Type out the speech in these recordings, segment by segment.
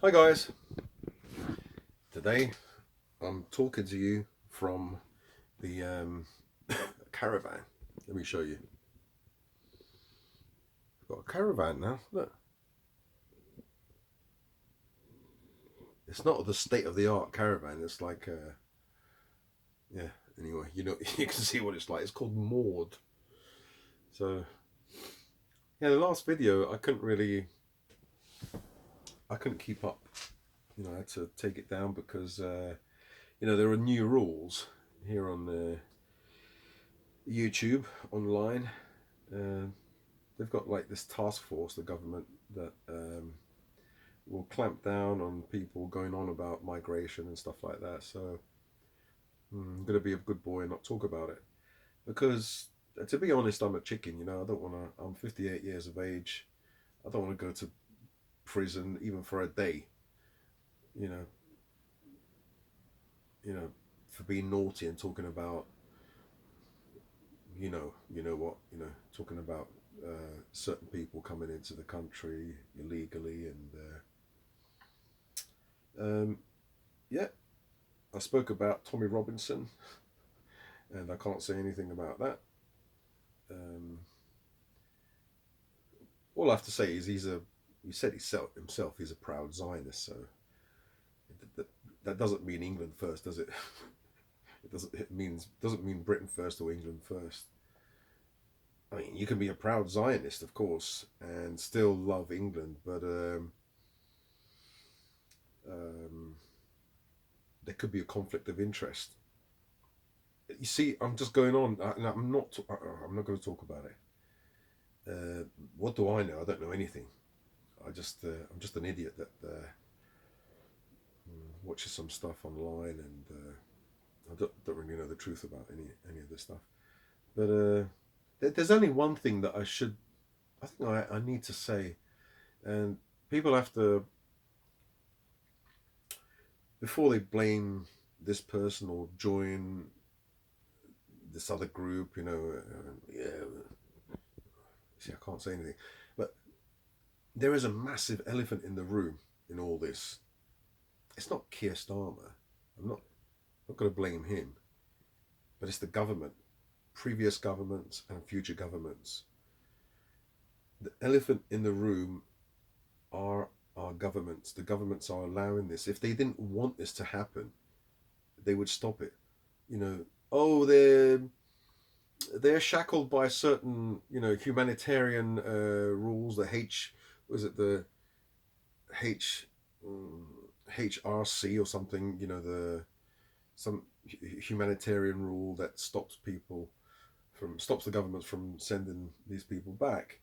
Hi guys, today I'm talking to you from the caravan. Let me show you. I've got a caravan now. Look, it's not the state of the art caravan. It's like, yeah. Anyway, you know, you can see what it's like. It's called Maud. So yeah, the last video I couldn't keep up. You know, I had to take it down because there are new rules here on YouTube online. Uh, they've got like this task force, the government, that will clamp down on people going on about migration and stuff like that. So I'm going to be a good boy and not talk about it. Because to be honest, I'm a chicken. I don't want to. I'm 58 years of age. I don't want to go to prison even for a day. You know, you know, for being naughty and talking about, talking about certain people coming into the country illegally and yeah, I spoke about Tommy Robinson, and I can't say anything about that. Um, all I have to say is he said himself he's a proud Zionist, so that, that doesn't mean England first, does it? Doesn't mean Britain first or England first. I mean, you can be a proud Zionist, of course, and still love England, but um, there could be a conflict of interest. You see, I'm just going on. I'm not going to talk about it. What do I know? I don't know anything. I'm just an idiot that watches some stuff online, and I don't really know the truth about any of this stuff. But there's only one thing that I think I need to say, and people have to, before they blame this person or join this other group. Yeah. See, I can't say anything, but there is a massive elephant in the room in all this. It's not Keir Starmer. I'm not going to blame him, but it's the government, previous governments and future governments. The elephant in the room are our governments. The governments are allowing this. If they didn't want this to happen, they would stop it. You know, oh, they're shackled by certain humanitarian rules. The H was it the H HRC or something? The some humanitarian rule that stops the government from sending these people back,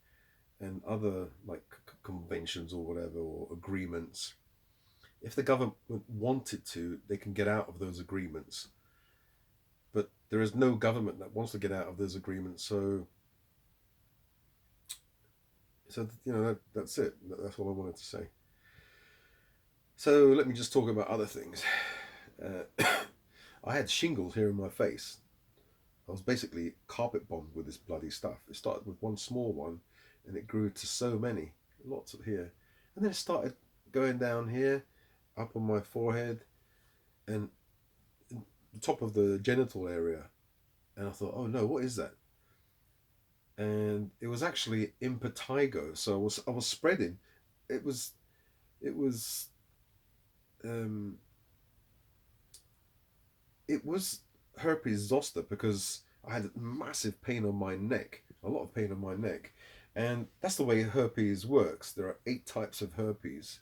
and other like conventions or whatever, or agreements. If the government wanted to, they can get out of those agreements, but there is no government that wants to get out of those agreements. That's it. That's all I wanted to say. So let me just talk about other things. uh, I had shingles here in my face. I was basically carpet bombed with this bloody stuff. It started with one small one, and it grew to so many, lots of here, and then it started going down here, up on my forehead, and the top of the genital area. And I thought, oh no, what is that? And it was actually impetigo. So I was spreading. It was it was um, it was herpes zoster, because I had massive pain on my neck, a lot of pain on my neck. And that's the way herpes works. There are 8 types of herpes.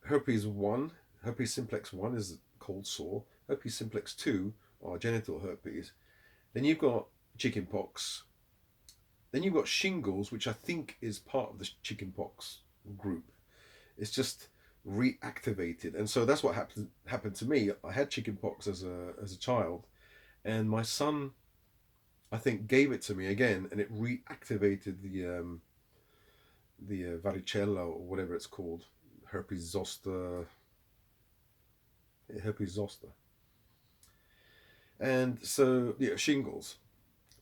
Herpes 1, herpes simplex 1 is cold sore. Herpes simplex 2 are genital herpes. Then you've got chickenpox. Then you've got shingles, which I think is part of the chickenpox group. It's just reactivated, and so that's what happened to me. I had chickenpox as a child, and my son, I think, gave it to me again, and it reactivated the varicella, or whatever it's called, herpes zoster, herpes zoster, and so yeah, shingles.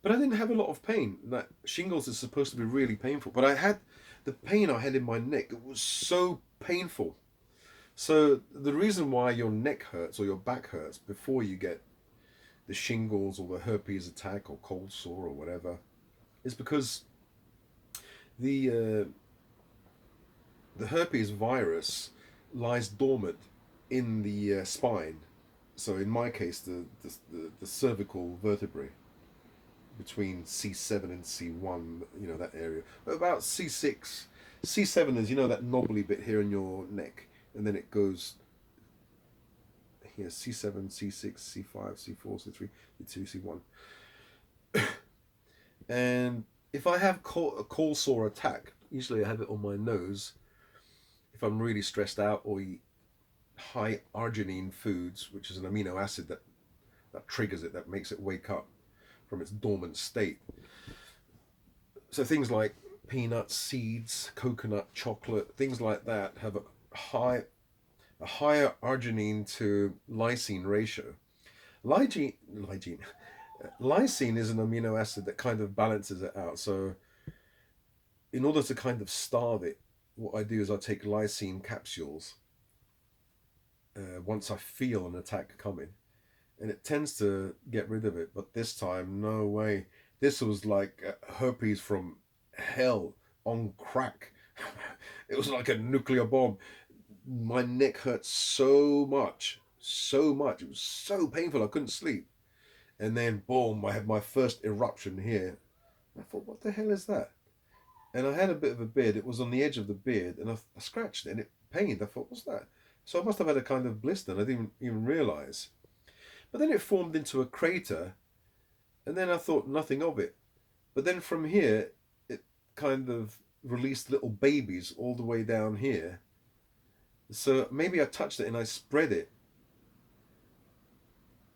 But I didn't have a lot of pain. That shingles is supposed to be really painful, but the pain I had in my neck. It was so painful. So the reason why your neck hurts or your back hurts before you get the shingles or the herpes attack or cold sore or whatever is because the uh, the herpes virus lies dormant in the spine. So in my case, the cervical vertebrae between C7 and C1, you know, that area. About C6, C7 is, you know, that knobbly bit here in your neck, and then it goes here, C7, C6, C5, C4, C3, C2, C1. And if I have a cold sore attack, usually I have it on my nose. If I'm really stressed out or eat high arginine foods, which is an amino acid that triggers it, that makes it wake up from its dormant state. So things like peanuts, seeds, coconut, chocolate, things like that have a higher arginine to lysine ratio. Lysine is an amino acid that kind of balances it out. So in order to kind of starve it, what I do is I take lysine capsules once I feel an attack coming, and it tends to get rid of it. But this time, no way. This was like herpes from hell on crack. It was like a nuclear bomb. My neck hurt so much, so much. It was so painful. I couldn't sleep. And then, boom! I had my first eruption here. I thought, what the hell is that? And I had a bit of a beard. It was on the edge of the beard, and I scratched it, and it pained. I thought, what's that? So I must have had a kind of blister, and I didn't even realize. But then it formed into a crater, and then I thought nothing of it. But then from here, it kind of released little babies all the way down here. So maybe I touched it and I spread it.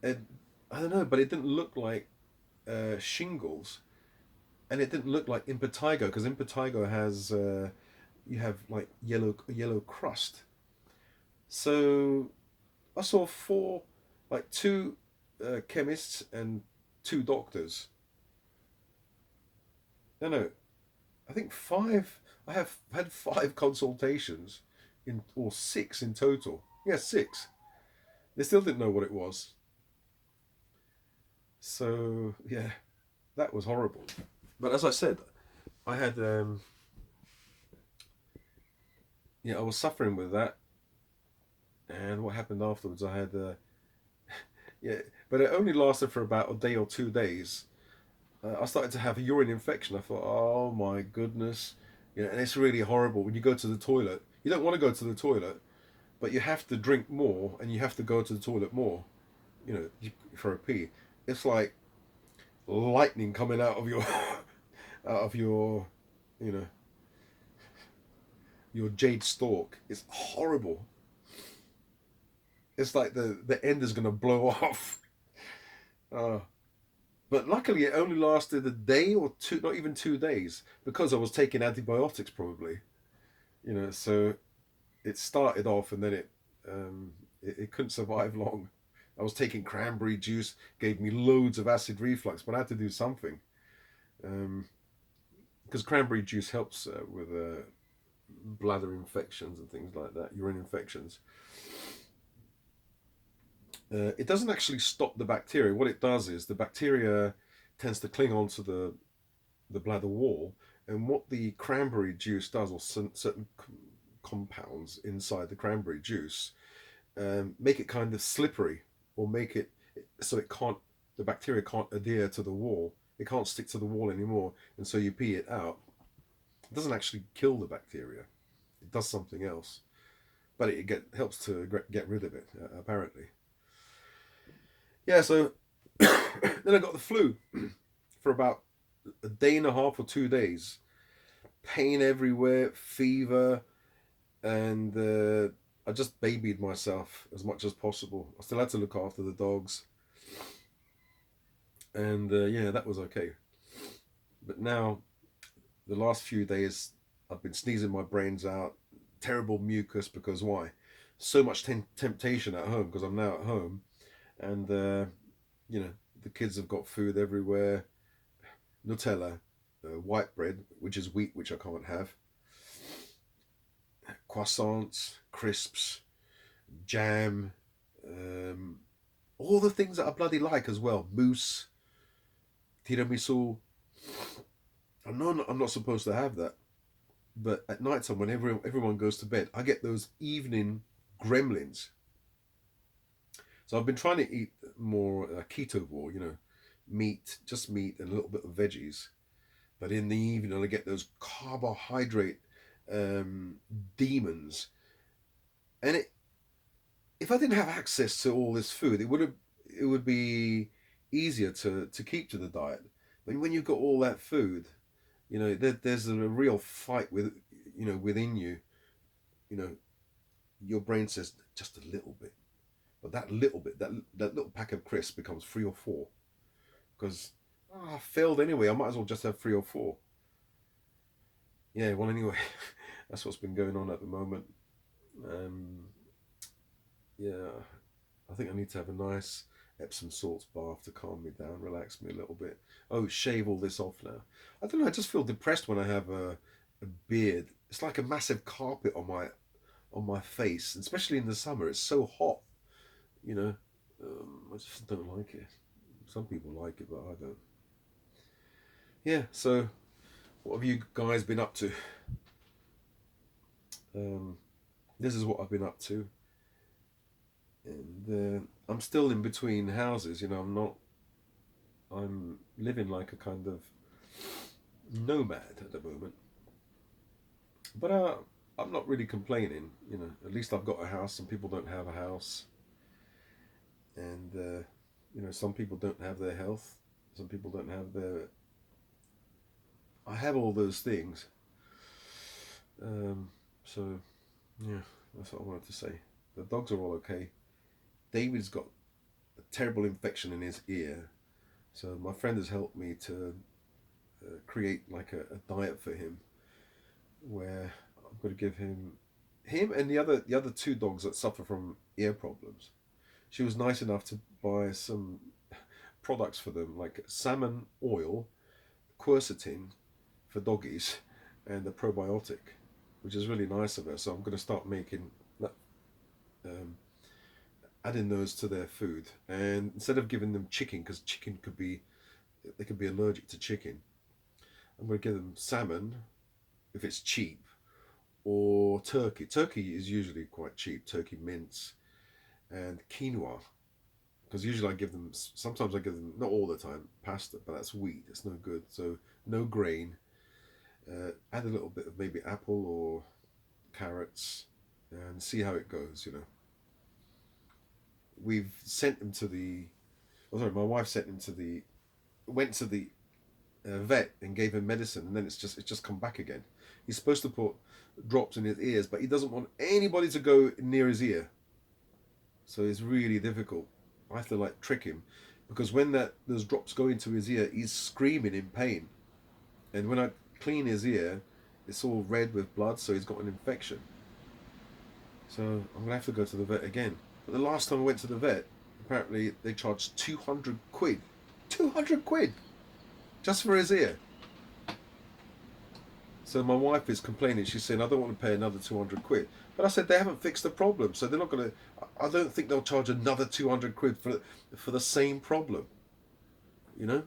And I don't know, but it didn't look like shingles, and it didn't look like impetigo because impetigo has you have like yellow crust. So I saw two chemists and two doctors. No, no, I think five. I have had five consultations, in or six in total. Yeah, six. They still didn't know what it was. So yeah, that was horrible. But as I said, I had yeah, I was suffering with that, and what happened afterwards? I had yeah, but it only lasted for about a day or 2 days. I started to have a urine infection. I thought, oh my goodness, you know, and it's really horrible when you go to the toilet. You don't want to go to the toilet, but you have to drink more and you have to go to the toilet more. You know, for a pee. It's like lightning coming out of your out of your, you know, your jade stalk. It's horrible. It's like the end is gonna blow off. Uh, but luckily, it only lasted a day or two, not even 2 days, because I was taking antibiotics probably. You know, so it started off and then it couldn't survive long. I was taking cranberry juice, gave me loads of acid reflux, but I had to do something um, because cranberry juice helps with bladder infections and things like that, urine infections. It doesn't actually stop the bacteria. What it does is the bacteria tends to cling onto the bladder wall, and what the cranberry juice does, or certain compounds inside the cranberry juice, make it kind of slippery, or make it so it can't the bacteria can't adhere to the wall. It can't stick to the wall anymore, and so you pee it out. It doesn't actually kill the bacteria. It does something else, but helps to get rid of it. Apparently, yeah. So then I got the flu for about a day and a half or 2 days. Pain everywhere, fever, and I just babied myself as much as possible. I still had to look after the dogs, and yeah, that was okay. But now, the last few days, I've been sneezing my brains out, terrible mucus because why? So much temptation at home because I'm now at home, and you know the kids have got food everywhere, Nutella, white bread, which is wheat, which I can't have, croissants, crisps. jam, um, all the things that I bloody like as well. Mousse, tiramisu. I know I'm not supposed to have that, but at night time when everyone goes to bed, I get those evening gremlins. So I've been trying to eat more ketovore, meat, just meat and a little bit of veggies. But in the evening, I get those carbohydrate um, demons. And if I didn't have access to all this food, it would be easier to keep to the diet. But when you've got all that food, there's a real fight within you. You know, your brain says just a little bit, but that little bit, that little pack of crisps becomes three or four because I failed anyway. I might as well just have three or four. Yeah. Well, anyway, that's what's been going on at the moment. Um, yeah, I think I need to have a nice Epsom salts bath to calm me down, relax me a little bit. Oh, shave all this off now. I don't know. I just feel depressed when I have a beard. It's like a massive carpet on my face, especially in the summer. It's so hot, you know. I just don't like it. Some people like it, but I don't. Yeah. So, what have you guys been up to? Um, this is what I've been up to, and I'm still in between houses. I'm not. I'm living like a kind of nomad at the moment, but I'm not really complaining. At least I've got a house. Some people don't have a house, and some people don't have their health. Some people don't have their. I have all those things. So yeah, that's what I wanted to say. The dogs are all okay. David's got a terrible infection in his ear, so my friend has helped me to create like a diet for him, where I'm going to give him and the other two dogs that suffer from ear problems. She was nice enough to buy some products for them, like salmon oil, quercetin for doggies, and a probiotic, which is really nice of her. So I'm going to start making that, um, adding those to their food, and instead of giving them chicken, because chicken they could be allergic to chicken. I'm going to give them salmon if it's cheap, or turkey. Turkey is usually quite cheap. Turkey mince and quinoa, because usually I give them. Sometimes I give them, not all the time, pasta, but that's wheat. It's no good. So no grain. Add a little bit of maybe apple or carrots, and see how it goes. We've sent him to the. Oh, sorry, my wife sent him to the. Went to the vet and gave him medicine, and then it's just come back again. He's supposed to put drops in his ears, but he doesn't want anybody to go near his ear. So it's really difficult. I have to like trick him, because when those drops go into his ear, he's screaming in pain. And when I clean his ear, it's all red with blood, so he's got an infection. So I'm gonna have to go to the vet again. But the last time I went to the vet, apparently they charged 200 quid. 200 quid just for his ear. So my wife is complaining. She's saying, I don't want to pay another 200 quid. But I said, they haven't fixed the problem. So they're not going to, I don't think they'll charge another 200 quid for the same problem. You know?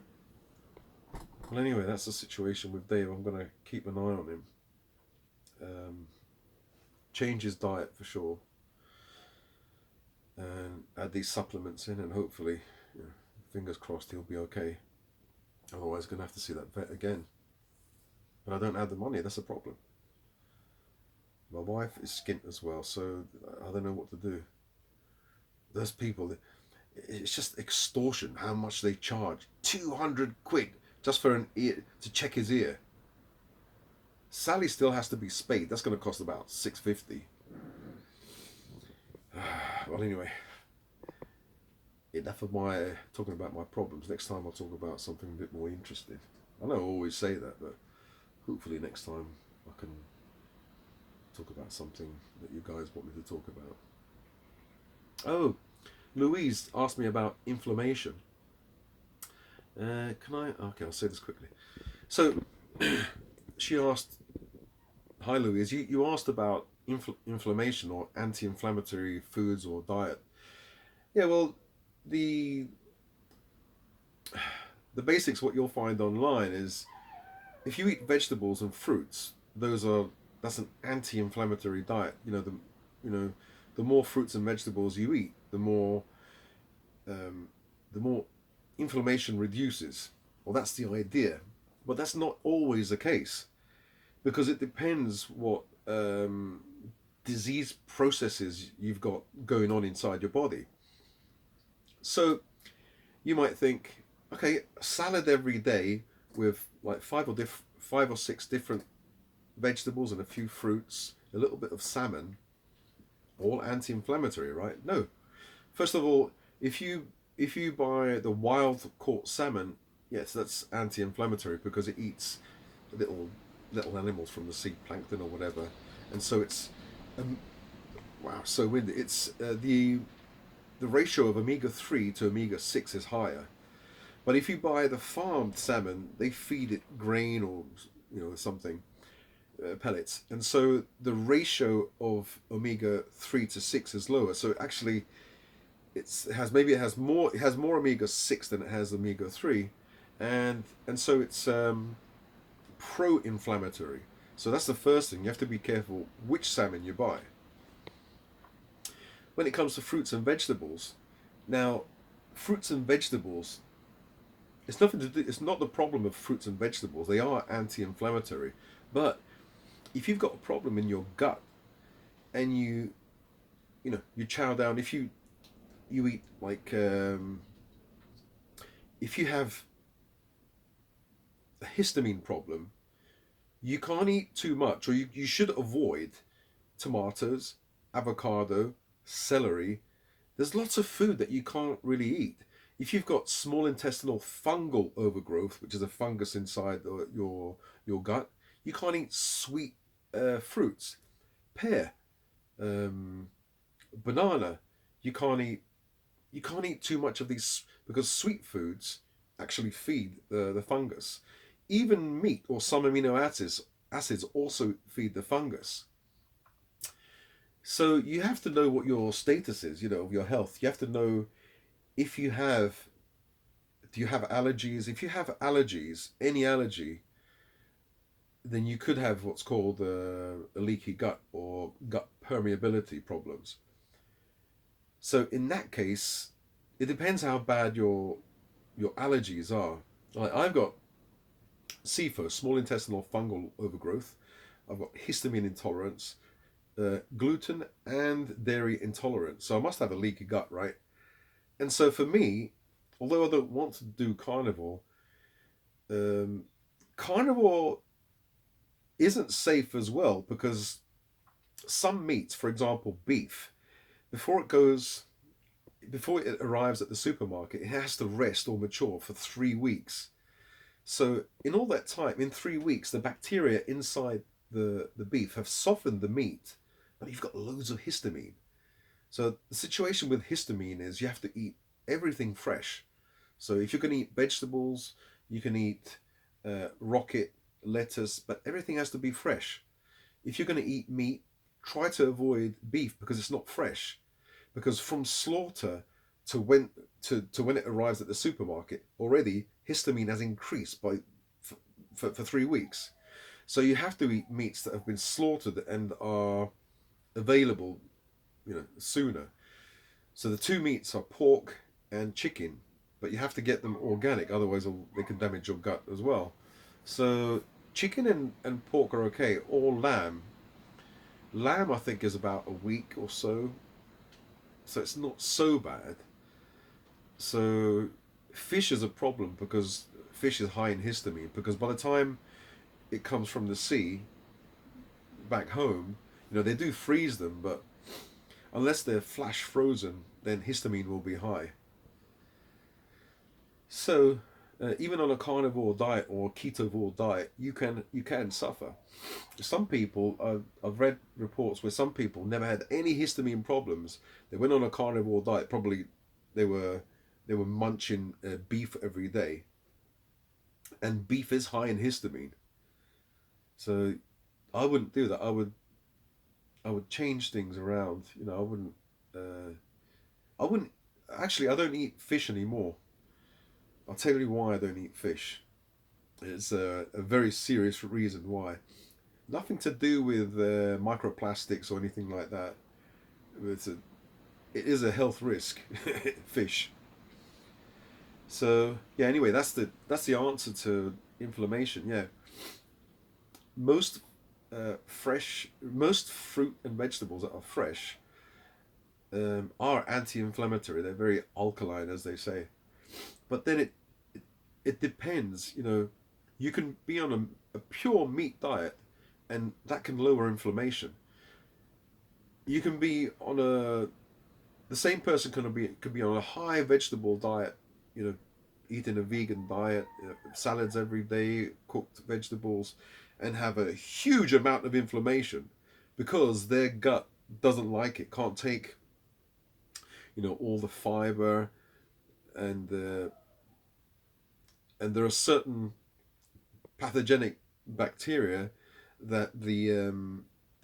Well, anyway, that's the situation with Dave. I'm going to keep an eye on him. Change his diet for sure. And add these supplements in, and hopefully, fingers crossed, he'll be okay. Otherwise, going to have to see that vet again. But I don't have the money, that's a problem. My wife is skint as well, so I don't know what to do. Those people, it's just extortion how much they charge. 200 quid just for an ear, to check his ear. Sally still has to be spayed. That's going to cost about 650. Well, anyway, enough of my talking about my problems. Next time I'll talk about something a bit more interesting. I know I always say that, but hopefully next time I can talk about something that you guys want me to talk about. Oh, Louise asked me about inflammation. Can I? Okay, I'll say this quickly. So, she asked, "Hi, Louise. You asked about inflammation or anti-inflammatory foods or diet? Yeah, well, the the basics, what you'll find online is if you eat vegetables and fruits, that's an anti-inflammatory diet. You know the more fruits and vegetables you eat, um, the more inflammation reduces. Well, that's the idea, but that's not always the case because it depends what disease processes you've got going on inside your body. So you might think, okay, salad every day with like five or six different vegetables and a few fruits, a little bit of salmon, all anti-inflammatory, right? No. First of all, if you if you buy the wild caught salmon, yes, that's anti-inflammatory because it eats little little animals from the sea, plankton or whatever, and so it's um, wow, so windy. It's the ratio of omega 3 to omega 6 is higher. But if you buy the farmed salmon, they feed it grain or something, pellets, and so the ratio of omega 3 to 6 is lower. So actually, it has more omega 6 than it has omega 3, and so it's pro-inflammatory. So that's the first thing. You have to be careful which salmon you buy. When it comes to fruits and vegetables, now fruits and vegetables, it's nothing to do. It's not the problem of fruits and vegetables. They are anti-inflammatory, but if you've got a problem in your gut and you chow down, if you eat like if you have a histamine problem, you can't eat too much, or you should avoid tomatoes, avocado, celery. There's lots of food that you can't really eat. If you've got small intestinal fungal overgrowth, which is a fungus inside your gut, you can't eat sweet fruits. Pear, um, banana, you can't eat you can't eat too much of these because sweet foods actually feed the fungus. Even meat or some amino acids also feed the fungus. So you have to know what your status is, of your health. You have to know if you have do you have allergies? If you have allergies, any allergy, then you could have what's called a leaky gut or gut permeability problems. So in that case, it depends how bad your allergies are. Like I've got SIFO, small intestinal fungal overgrowth. I've got histamine intolerance, gluten and dairy intolerance. So I must have a leaky gut, right? And so for me, although I don't want to do carnivore, um, carnivore isn't safe as well because some meats, for example, beef, before it goes before it arrives at the supermarket, it has to rest or mature for 3 weeks. So in all that time, in 3 weeks, the bacteria inside the beef have softened the meat, but you've got loads of histamine. So the situation with histamine is you have to eat everything fresh. So if you're going to eat vegetables, you can eat rocket, lettuce, but everything has to be fresh. If you're going to eat meat, try to avoid beef because it's not fresh. Because from slaughter to when it arrives at the supermarket, already histamine has increased by for 3 weeks. So you have to eat meats that have been slaughtered and are available, sooner. So the two meats are pork and chicken, but you have to get them organic, otherwise they can damage your gut as well. So chicken and pork are okay, or lamb. Lamb, I think, is about a week or so it's not so bad. So fish is a problem because fish is high in histamine because by the time it comes from the sea back home, they do freeze them, but unless they're flash frozen, then histamine will be high. So even on a carnivore diet or ketovore diet, you can suffer. Some people, I've read reports where some people never had any histamine problems. They went on a carnivore diet. Probably they were they were munching beef every day, and beef is high in histamine. So I wouldn't do that. I would change things around. You know, I wouldn't. I wouldn't. Actually, I don't eat fish anymore. I'll tell you why I don't eat fish. It's a very serious reason why. Nothing to do with microplastics or anything like that. It's a, it is a health risk, fish. So yeah. Anyway, that's the answer to inflammation. Yeah, most fruit and vegetables that are fresh are anti-inflammatory. They're very alkaline, as they say. But then it, it depends. You know, you can be on a pure meat diet, and that can lower inflammation. You can be on a the same person could be on a high vegetable diet. You know, eating a vegan diet, salads every day, cooked vegetables, and have a huge amount of inflammation because their gut doesn't like it, can't take all the fiber and there are certain pathogenic bacteria that the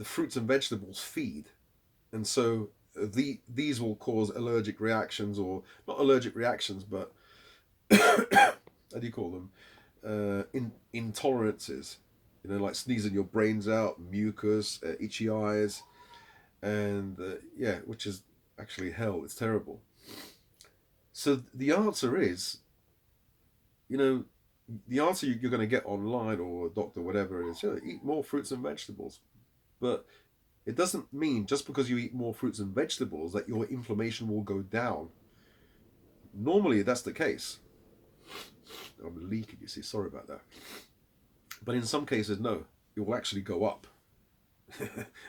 fruits and vegetables feed, and so these will cause allergic reactions, or not allergic reactions, but how do you call them? Intolerances. You know, like sneezing your brains out, mucus, itchy eyes, and yeah, which is actually hell. It's terrible. So the answer is, you know, the answer you're going to get online or a doctor, whatever it is, eat more fruits and vegetables. But it doesn't mean just because you eat more fruits and vegetables that your inflammation will go down. Normally, that's the case. I'm leaking, you see. Sorry about that. But in some cases, no, it will actually go up.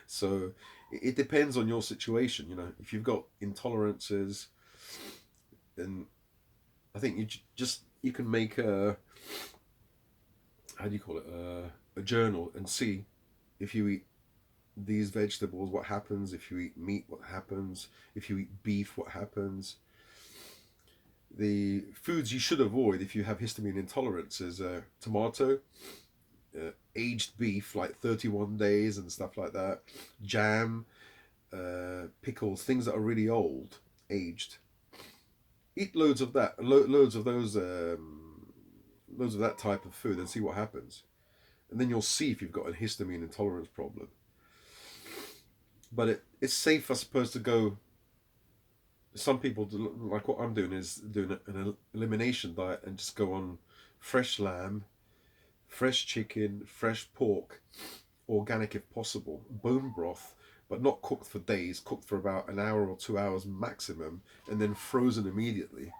So it depends on your situation. You know, if you've got intolerances, then I think you can make a, how do you call it, a journal, and see if you eat these vegetables, what happens. If you eat meat, what happens. If you eat beef, what happens. The foods you should avoid if you have histamine intolerance is tomato, aged beef like 31 days and stuff like that, jam, pickles, things that are really old, aged. Eat loads of that, loads of those, loads of that type of food, and see what happens. And then you'll see if you've got a histamine intolerance problem. But it's safe, I suppose, to go. Some people do, like what I'm doing, is doing an elimination diet and just go on fresh lamb, fresh chicken, fresh pork, organic if possible, bone broth, but not cooked for days, cooked for about an hour or 2 hours maximum, and then frozen immediately.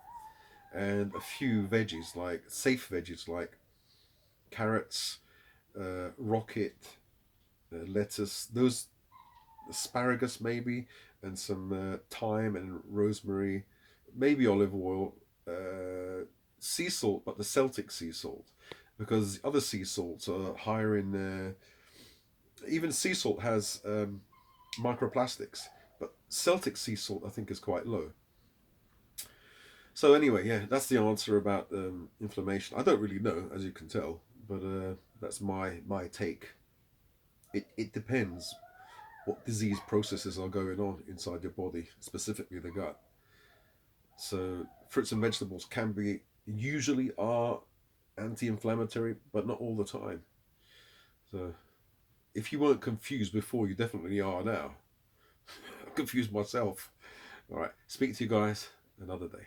And a few veggies, like safe veggies like carrots, rocket, lettuce, those, asparagus maybe, and some thyme and rosemary, maybe olive oil, sea salt, but the Celtic sea salt, because other sea salts are higher in. Even sea salt has microplastics, but Celtic sea salt I think is quite low. So anyway, yeah, that's the answer about inflammation. I don't really know, as you can tell, but that's my take. It depends what disease processes are going on inside your body, specifically the gut. So fruits and vegetables can be, usually are, anti-inflammatory, but not all the time. So if you weren't confused before, you definitely are now. I'm confused myself. All right, speak to you guys another day.